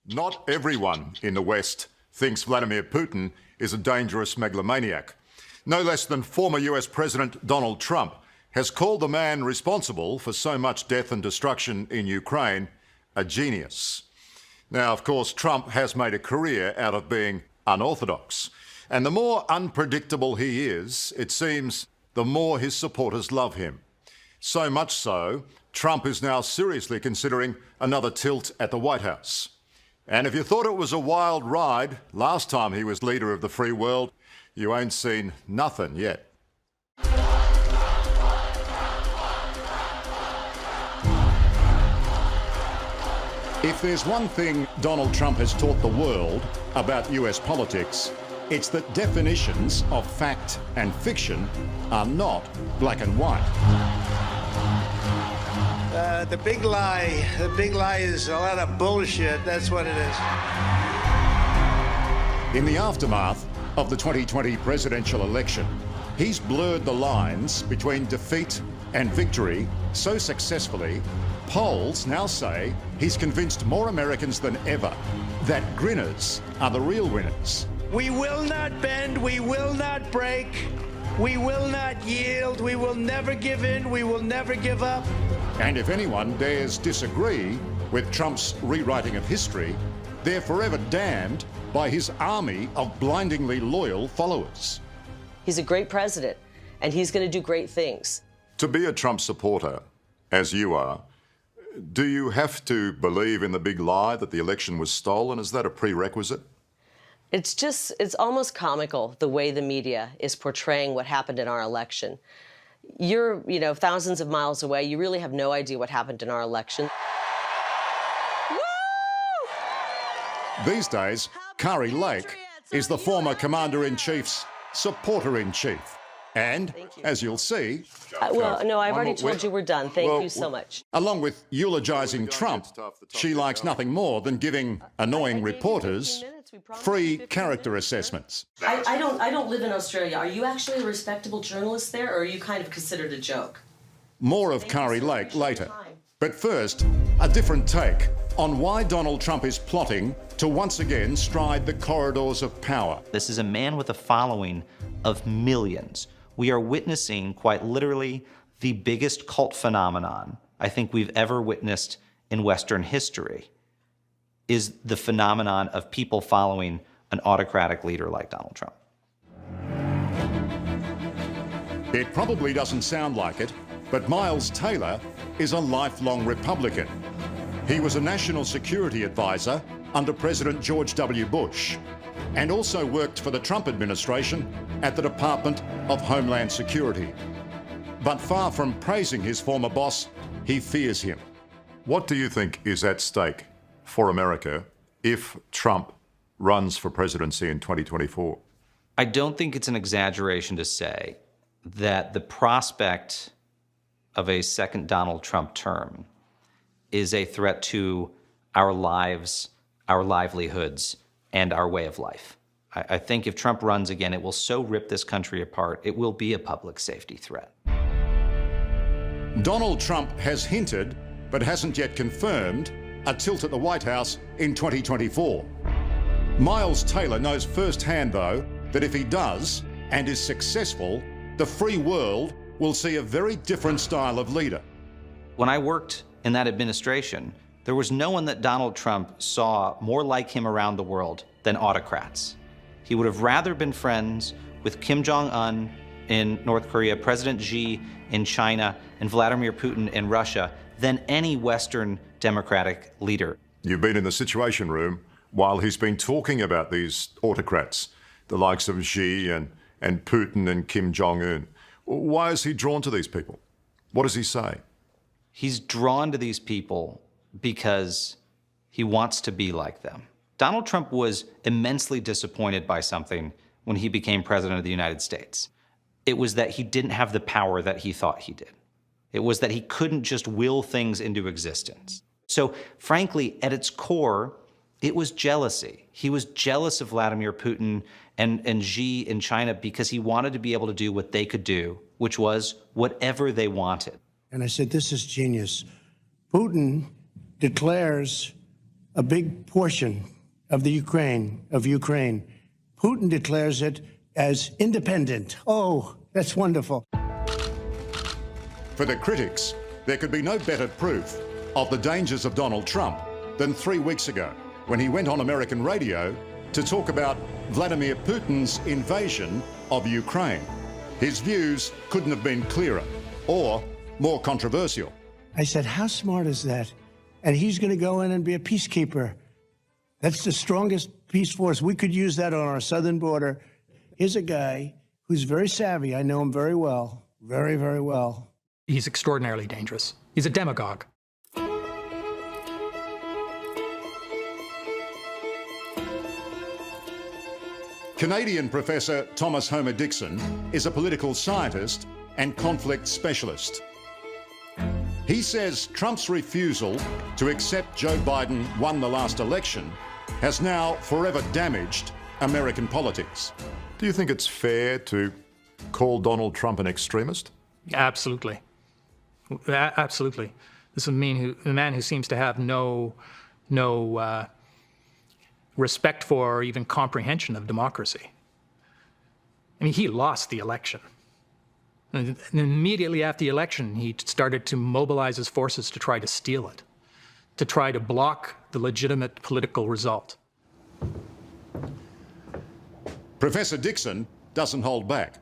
Not everyone in the West thinks Vladimir Putin is a dangerous megalomaniac. No less than former US President Donald Trump has called the man responsible for so much death and destruction in Ukraine a genius. Now, of course, Trump has made a career out of being unorthodox. And the more unpredictable he is, it seems, the more his supporters love him. So much so, Trump is now seriously considering another tilt at the White House. And if you thought it was a wild ride last time he was leader of the free world, you ain't seen nothing yet. If there's one thing Donald Trump has taught the world about US politics, it's that definitions of fact and fiction are not black and white. The big lie is a lot of bullshit. That's what it is. In the aftermath of the 2020 presidential election, he's blurred the lines between defeat and victory so successfully, polls now say he's convinced more Americans than ever that grinners are the real winners. We will not bend, we will not break, we will not yield, we will never give in, we will never give up. And if anyone dares disagree with Trump's rewriting of history, they're forever damned by his army of blindingly loyal followers. He's a great president, and he's going to do great things. To be a Trump supporter, as you are, do you have to believe in the big lie that the election was stolen? Is that a prerequisite? It's almost comical the way the media is portraying what happened in our election. You're, thousands of miles away. You really have no idea what happened in our election. Woo! These days, Kari Lake is the former Commander-in-Chief's supporter-in-chief. And, as you'll see... no, I've already told you we're done. Thank you so much. Along with eulogising Trump, she likes nothing more than giving annoying reporters free character assessments. I don't live in Australia. Are you actually a respectable journalist there, or are you kind of considered a joke? More of Kari Lake later. But first, a different take on why Donald Trump is plotting to once again stride the corridors of power. This is a man with a following of millions. We are witnessing, quite literally, the biggest cult phenomenon I think we've ever witnessed in Western history, is the phenomenon of people following an autocratic leader like Donald Trump. It probably doesn't sound like it, but Miles Taylor is a lifelong Republican. He was a national security advisor under President George W. Bush, and also worked for the Trump administration at the Department of Homeland Security. But far from praising his former boss, he fears him. What do you think is at stake for America if Trump runs for presidency in 2024? I don't think it's an exaggeration to say that the prospect of a second Donald Trump term is a threat to our lives, our livelihoods, and our way of life. I think if Trump runs again, it will so rip this country apart, it will be a public safety threat. Donald Trump has hinted, but hasn't yet confirmed, a tilt at the White House in 2024. Miles Taylor knows firsthand, though, that if he does, and is successful, the free world will see a very different style of leader. When I worked in that administration, there was no one that Donald Trump saw more like him around the world than autocrats. He would have rather been friends with Kim Jong-un in North Korea, President Xi in China, and Vladimir Putin in Russia than any Western democratic leader. You've been in the Situation Room while he's been talking about these autocrats, the likes of Xi and Putin and Kim Jong-un. Why is he drawn to these people? What does he say? He's drawn to these people because he wants to be like them. Donald Trump was immensely disappointed by something when he became president of the United States. It was that he didn't have the power that he thought he did. It was that he couldn't just will things into existence. So frankly, at its core, it was jealousy. He was jealous of Vladimir Putin and Xi in China because he wanted to be able to do what they could do, which was whatever they wanted. And I said, this is genius. Putin declares a big portion of Ukraine. Putin declares it as independent. Oh, that's wonderful. For the critics, there could be no better proof of the dangers of Donald Trump than 3 weeks ago, when he went on American radio to talk about Vladimir Putin's invasion of Ukraine. His views couldn't have been clearer or more controversial. I said, how smart is that? And he's going to go in and be a peacekeeper. That's the strongest peace force. We could use that on our southern border. Here's a guy who's very savvy. I know him very well, very, very well. He's extraordinarily dangerous. He's a demagogue. Canadian professor Thomas Homer Dixon is a political scientist and conflict specialist. He says Trump's refusal to accept Joe Biden won the last election has now forever damaged American politics. Do you think it's fair to call Donald Trump an extremist? Absolutely. Absolutely. This is a man who seems to have no respect for or even comprehension of democracy. I mean, he lost the election. And immediately after the election, he started to mobilize his forces to try to steal it, to try to block the legitimate political result. Professor Dixon doesn't hold back.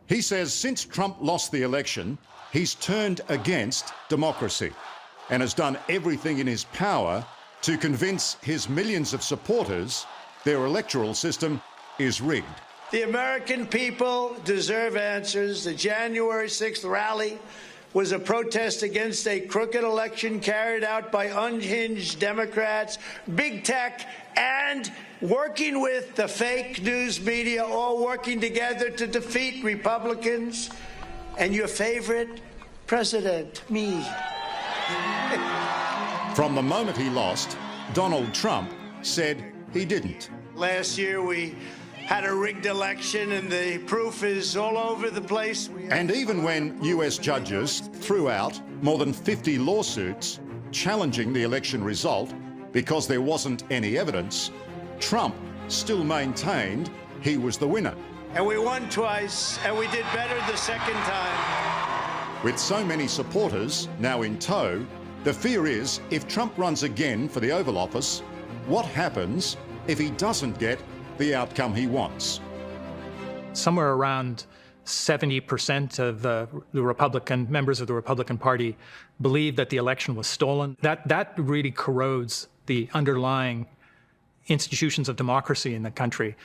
He says since Trump lost the election, he's turned against democracy and has done everything in his power to convince his millions of supporters their electoral system is rigged. The American people deserve answers. The January 6th rally was a protest against a crooked election carried out by unhinged Democrats, big tech, and working with the fake news media, all working together to defeat Republicans and your favorite president, me. From the moment he lost, Donald Trump said he didn't. Last year we had a rigged election and the proof is all over the place. And even when US judges threw out more than 50 lawsuits challenging the election result because there wasn't any evidence, Trump still maintained he was the winner. And we won twice, and we did better the second time. With so many supporters now in tow, the fear is if Trump runs again for the Oval Office, what happens if he doesn't get the outcome he wants? Somewhere around 70% of the Republican members of the Republican Party believe that the election was stolen. That really corrodes the underlying institutions of democracy in the country.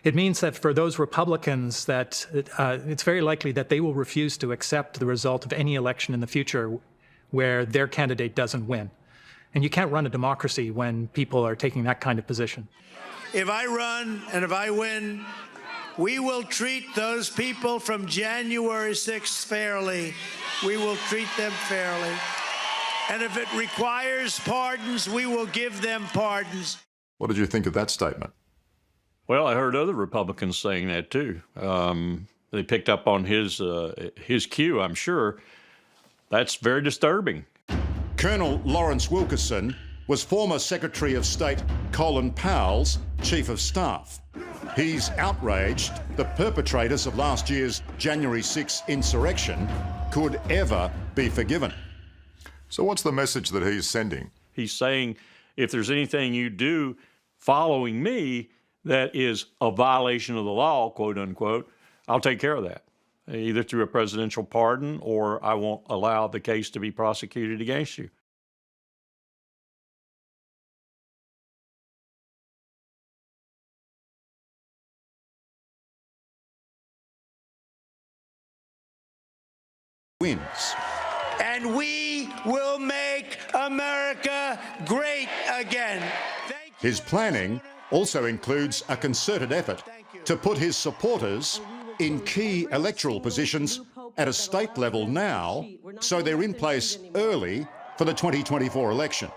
It means that for those Republicans that it's very likely that they will refuse to accept the result of any election in the future where their candidate doesn't win. And you can't run a democracy when people are taking that kind of position. If I run and if I win, we will treat those people from January 6th fairly. We will treat them fairly. And if it requires pardons, we will give them pardons. What did you think of that statement? Well, I heard other Republicans saying that too. They picked up on his cue, I'm sure. That's very disturbing. Colonel Lawrence Wilkerson was former Secretary of State Colin Powell's Chief of Staff. He's outraged the perpetrators of last year's January 6 insurrection could ever be forgiven. So what's the message that he's sending? He's saying, if there's anything you do following me that is a violation of the law, quote unquote, I'll take care of that, either through a presidential pardon or I won't allow the case to be prosecuted against you. Wins. And we will make America great again. Thank you. His planning also includes a concerted effort to put his supporters in key electoral positions at a state level now, so they're in place early for the 2024 election.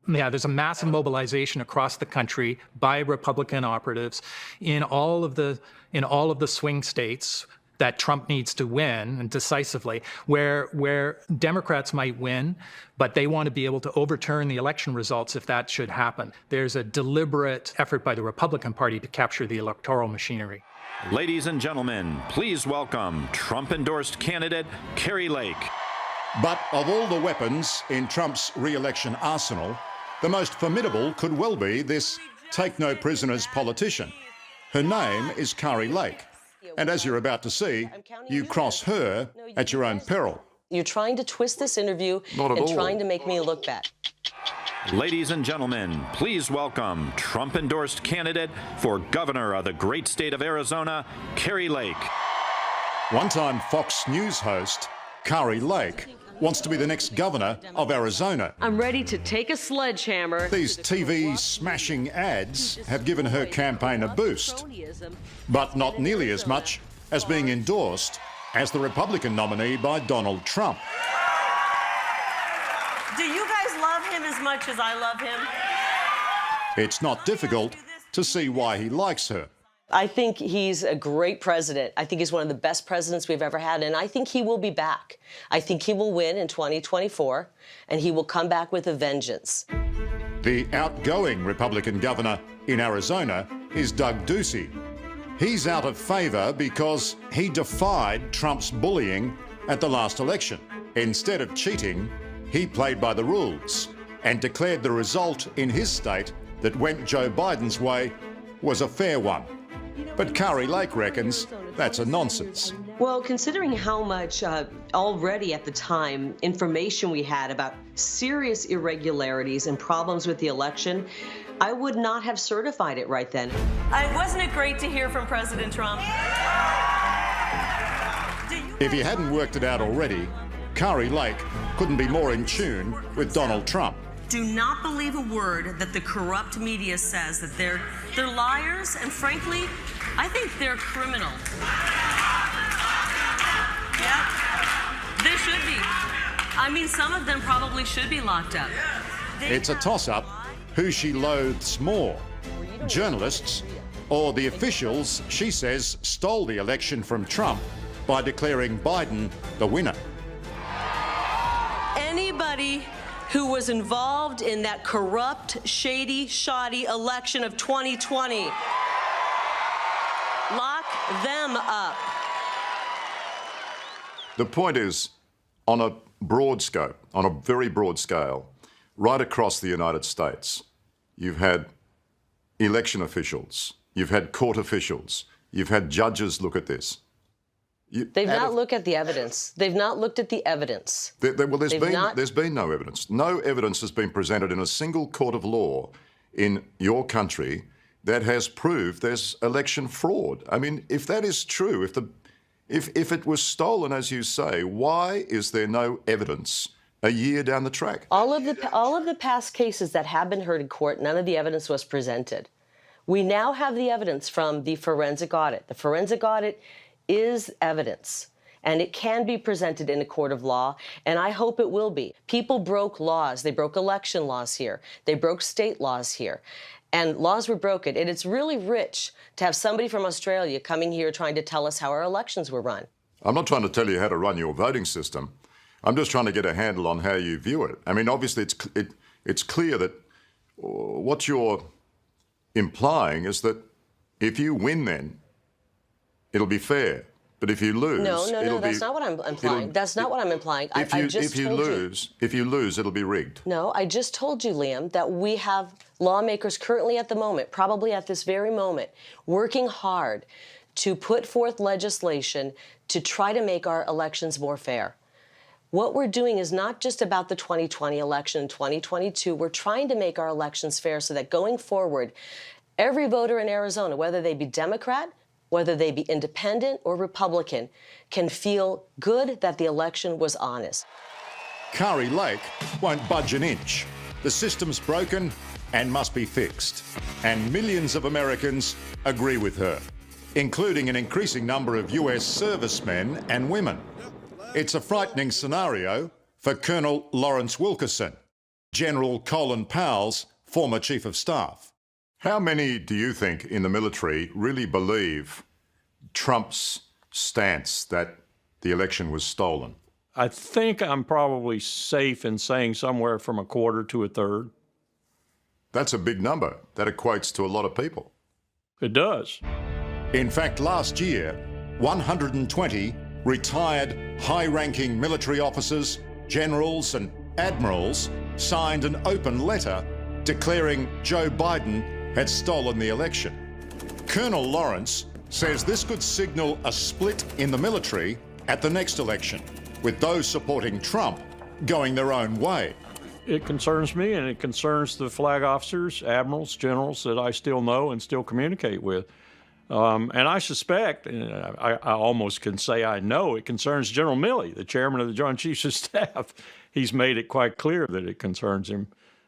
Yeah, there's a massive mobilization across the country by Republican operatives in all of the swing states that Trump needs to win, and decisively, where Democrats might win, but they want to be able to overturn the election results if that should happen. There's a deliberate effort by the Republican Party to capture the electoral machinery. Ladies and gentlemen, please welcome Trump-endorsed candidate Kari Lake. But of all the weapons in Trump's re-election arsenal, the most formidable could well be this take-no-prisoners politician. Her name is Kari Lake. And as you're about to see, you cross her at your own peril. You're trying to twist this interview Not at and all. trying to make me look bad. Ladies and gentlemen, please welcome Trump-endorsed candidate for governor of the great state of Arizona, Kari Lake. One-time Fox News host, Kari Lake, wants to be the next governor of Arizona. I'm ready to take a sledgehammer. These TV-smashing ads have given her campaign a boost, but not nearly as much as being endorsed as the Republican nominee by Donald Trump. Do you guys love him as much as I love him? It's not difficult to see why he likes her. I think he's a great president. I think he's one of the best presidents we've ever had, and I think he will be back. I think he will win in 2024, and he will come back with a vengeance. The outgoing Republican governor in Arizona is Doug Ducey. He's out of favour because he defied Trump's bullying at the last election. Instead of cheating, he played by the rules and declared the result in his state that went Joe Biden's way was a fair one. But Kari Lake reckons that's a nonsense. Well, considering how much already at the time information we had about serious irregularities and problems with the election, I would not have certified it right then. Wasn't it great to hear from President Trump? If you hadn't worked it out already, Kari Lake couldn't be more in tune with Donald Trump. Do not believe a word that the corrupt media says, that they're liars, and frankly, I think they're criminal. Yeah, they should be. I mean, some of them probably should be locked up. It's a toss-up who she loathes more, journalists or the officials she says stole the election from Trump by declaring Biden the winner. Anybody who was involved in that corrupt, shady, shoddy election of 2020. Lock them up. The point is, on a broad scope, on a very broad scale, right across the United States, you've had election officials, you've had court officials, you've had judges look at this. They've not looked at the evidence. They've not looked at the evidence. There's been no evidence. No evidence has been presented in a single court of law in your country that has proved there's election fraud. I mean, if that is true, if it was stolen, as you say, why is there no evidence a year down the track? All of the past cases that have been heard in court, none of the evidence was presented. We now have the evidence from the forensic audit. The forensic audit is evidence, and it can be presented in a court of law, and I hope it will be. People broke laws. They broke election laws here. They broke state laws here, and laws were broken. And it's really rich to have somebody from Australia coming here trying to tell us how our elections were run. I'm not trying to tell you how to run your voting system. I'm just trying to get a handle on how you view it. I mean, obviously, it's clear that what you're implying is that if you win, then it'll be fair. But if you lose, no, that's not what I'm implying. That's not what I'm implying. If you lose, it'll be rigged. No, I just told you, Liam, that we have lawmakers currently at the moment, probably at this very moment, working hard to put forth legislation to try to make our elections more fair. What we're doing is not just about the 2020 election, 2022. We're trying to make our elections fair so that going forward, every voter in Arizona, whether they be Democrat, whether they be independent or Republican, can feel good that the election was honest. Kari Lake won't budge an inch. The system's broken and must be fixed. And millions of Americans agree with her, including an increasing number of US servicemen and women. It's a frightening scenario for Colonel Lawrence Wilkerson, General Colin Powell's former Chief of Staff. How many do you think in the military really believe Trump's stance that the election was stolen? I think I'm probably safe in saying somewhere from a quarter to a third. That's a big number. That equates to a lot of people. It does. In fact, last year, 120 retired high-ranking military officers, generals and admirals signed an open letter declaring Joe Biden had stolen the election. Colonel Lawrence says this could signal a split in the military at the next election, with those supporting Trump going their own way. It concerns me, and it concerns the flag officers, admirals, generals that I still know and still communicate with. And I suspect, and I almost can say I know, it concerns General Milley, the chairman of the Joint Chiefs of Staff. He's made it quite clear that it concerns him.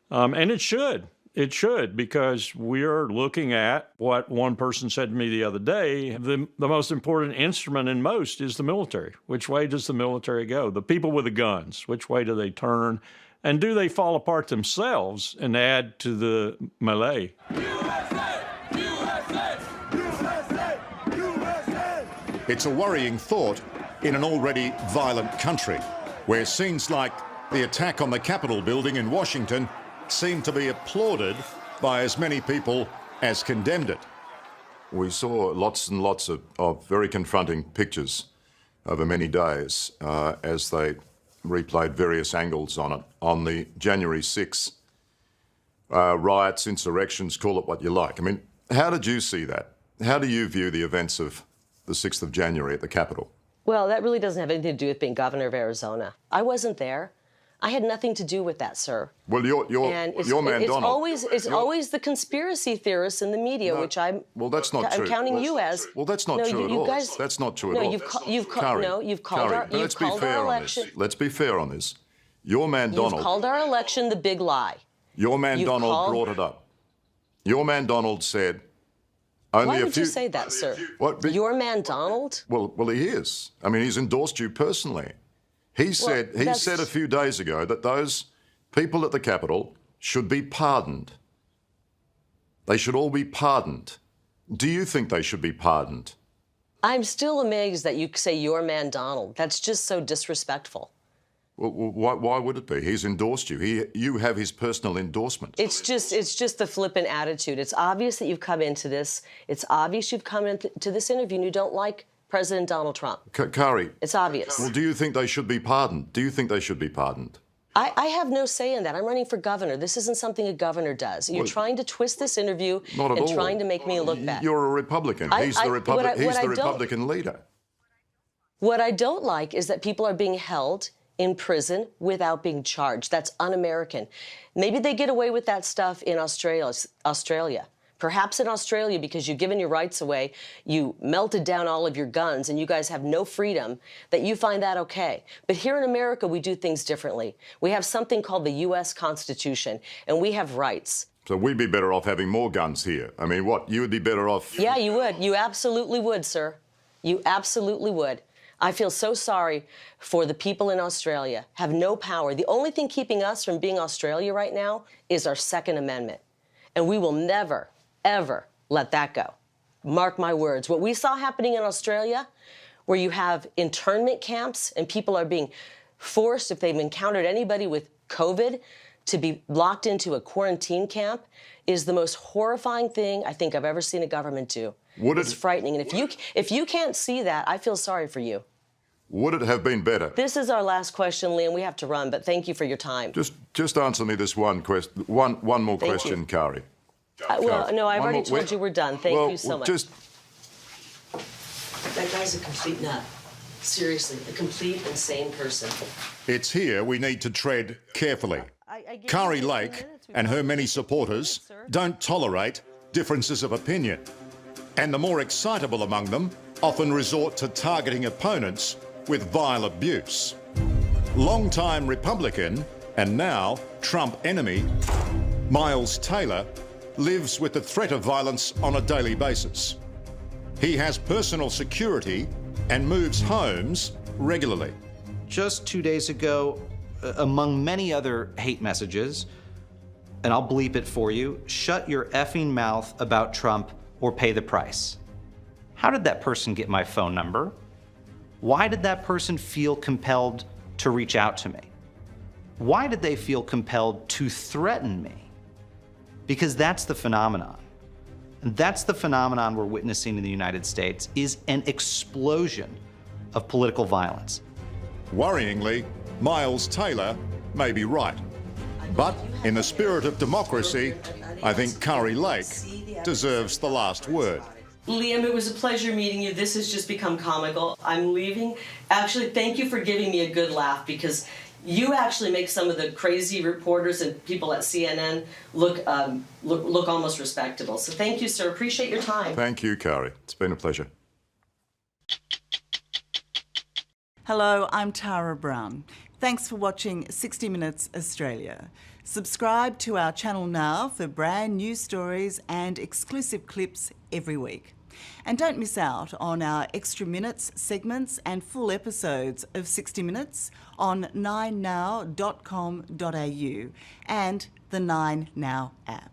And it should. It should, because we're looking at what one person said to me the other day. The most important instrument in most is the military. Which way does the military go? The people with the guns, which way do they turn? And do they fall apart themselves and add to the melee? USA! USA! USA! USA! It's a worrying thought in an already violent country, where scenes like the attack on the Capitol building in Washington seem to be applauded by as many people as condemned it. We saw lots and lots of very confronting pictures over many days as they replayed various angles on it. On the January 6th riots, insurrections, call it what you like. I mean, how did you see that? How do you view the events of the 6th of January at the Capitol? Well, that really doesn't have anything to do with being governor of Arizona. I wasn't there. I had nothing to do with that, sir. Well, your man Donald. It's always the conspiracy theorists in the media, which I'm. Well, that's not true. I'm counting you as. Well, that's not true at all. That's not true at all. You've called our election. Let's be fair on this. Your man Donald. You've called our election the big lie. Your man Donald brought it up. Your man Donald said. Why would you say that, sir? What? Your man Donald? Well, he is. I mean, he's endorsed you personally. He said a few days ago that those people at the Capitol should be pardoned. They should all be pardoned. Do you think they should be pardoned? I'm still amazed that you say your man Donald. That's just so disrespectful. Well, why would it be? He's endorsed you. You have his personal endorsement. It's just the flippant attitude. It's obvious that you've come into this. It's obvious you've come into this interview and you don't like President Donald Trump. Kari. It's obvious. Well, do you think they should be pardoned? Do you think they should be pardoned? I have no say in that. I'm running for governor. This isn't something a governor does. You're trying to twist this interview and trying to make me look bad. You're a Republican. He's the Republican leader. What I don't like is that people are being held in prison without being charged. That's un-American. Maybe they get away with that stuff in Australia. Perhaps in Australia, because you've given your rights away, you melted down all of your guns, and you guys have no freedom, that you find that okay. But here in America, we do things differently. We have something called the U.S. Constitution, and we have rights. So we'd be better off having more guns here. I mean, what? You would be better off... Yeah, you would. You absolutely would, sir. You absolutely would. I feel so sorry for the people in Australia, have no power. The only thing keeping us from being Australia right now is our Second Amendment. And we will never, ever let that go. Mark my words. What we saw happening in Australia, where you have internment camps and people are being forced, if they've encountered anybody with COVID, to be locked into a quarantine camp, is the most horrifying thing I think I've ever seen a government do. It's frightening. And if you can't see that, I feel sorry for you. Would it have been better? This is our last question, Liam. We have to run, but thank you for your time. Just answer me this one question. One more question, Kari. Well, no, I've already told you we're done. Thank you so much. That guy's a complete nut. Seriously, a complete insane person. It's here we need to tread carefully. Kari Lake and her many supporters don't tolerate differences of opinion. And the more excitable among them often resort to targeting opponents with vile abuse. Longtime Republican and now Trump enemy, Miles Taylor, lives with the threat of violence on a daily basis. He has personal security and moves homes regularly. Just 2 days ago, among many other hate messages, and I'll bleep it for you, shut your effing mouth about Trump or pay the price. How did that person get my phone number? Why did that person feel compelled to reach out to me? Why did they feel compelled to threaten me? Because that's the phenomenon. And that's the phenomenon we're witnessing in the United States, is an explosion of political violence. Worryingly, Miles Taylor may be right. But in the spirit of democracy, I think Kari Lake deserves the last word. Liam, it was a pleasure meeting you. This has just become comical. I'm leaving. Actually, thank you for giving me a good laugh, because you actually make some of the crazy reporters and people at CNN look almost respectable. So thank you, sir. Appreciate your time. Thank you, Kari. It's been a pleasure. Hello, I'm Tara Brown. Thanks for watching 60 Minutes Australia. Subscribe to our channel now for brand new stories and exclusive clips every week. And don't miss out on our extra minutes, segments and full episodes of 60 Minutes on 9now.com.au and the 9Now app.